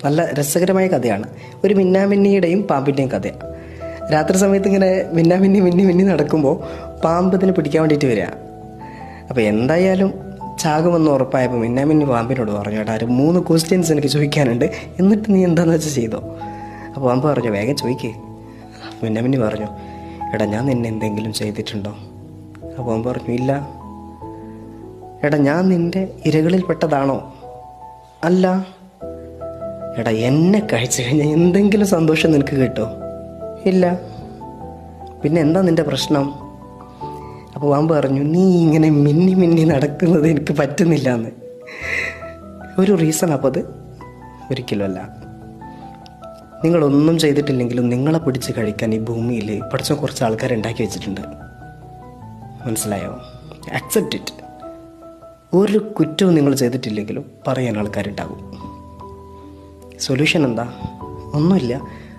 നല്ല രസകരമായ കഥയാണ്. ഒരു മിന്നാമിന്നിയുടെയും പാമ്പിൻ്റെയും കഥയാണ്. രാത്രി സമയത്ത് ഇങ്ങനെ മിന്നാമിന്നി മിന്നി നടക്കുമ്പോൾ പാമ്പ് ഇതിനെ പിടിക്കാൻ വേണ്ടിയിട്ട് വരിക. അപ്പോൾ എന്തായാലും ചാകുമെന്ന് ഉറപ്പായപ്പോൾ മിന്നാമിന്നി പാമ്പിനോട് പറഞ്ഞു, ഏട്ടാ ഒരു 3 ക്വസ്റ്റ്യൻസ് എനിക്ക് ചോദിക്കാനുണ്ട്, എന്നിട്ട് നീ എന്താണെന്ന് വെച്ചാൽ ചെയ്തോ. അപ്പോൾ പാമ്പ് പറഞ്ഞു, വേഗം ചോദിക്കേ. മിന്നാമിന്നി പറഞ്ഞു, എടാ ഞാൻ നിന്നെ എന്തെങ്കിലും ചെയ്തിട്ടുണ്ടോ? അപ്പോൾ പാമ്പ് പറഞ്ഞു, ഇല്ല. എടാ ഞാൻ നിൻ്റെ ഇരകളിൽപ്പെട്ടതാണോ? അല്ല. എടാ എന്നെ കഴിച്ചു കഴിഞ്ഞാൽ എന്തെങ്കിലും സന്തോഷം നിനക്ക് കിട്ടോ? ഇല്ല. പിന്നെ എന്താ നിൻ്റെ പ്രശ്നം? അപ്പോൾ പാമ്പ് പറഞ്ഞു, നീ ഇങ്ങനെ മിന്നി നടക്കുന്നത് എനിക്ക് പറ്റുന്നില്ല എന്ന്. ഒരു റീസൺ അപ്പോൾ അത് ഒരിക്കലുമല്ല. നിങ്ങളൊന്നും ചെയ്തിട്ടില്ലെങ്കിലും നിങ്ങളെ പിടിച്ച് കഴിക്കാൻ ഈ ഭൂമിയിൽ പഠിച്ച കുറച്ച് ആൾക്കാർ ഉണ്ടാക്കി വെച്ചിട്ടുണ്ട്. മനസ്സിലായോ? Accept it. ഒരു കുറ്റവും നിങ്ങൾ ചെയ്തിട്ടില്ലെങ്കിലും പറയാൻ ആൾക്കാരുണ്ടാകും. സൊല്യൂഷൻ എന്താ? ഒന്നുമില്ല.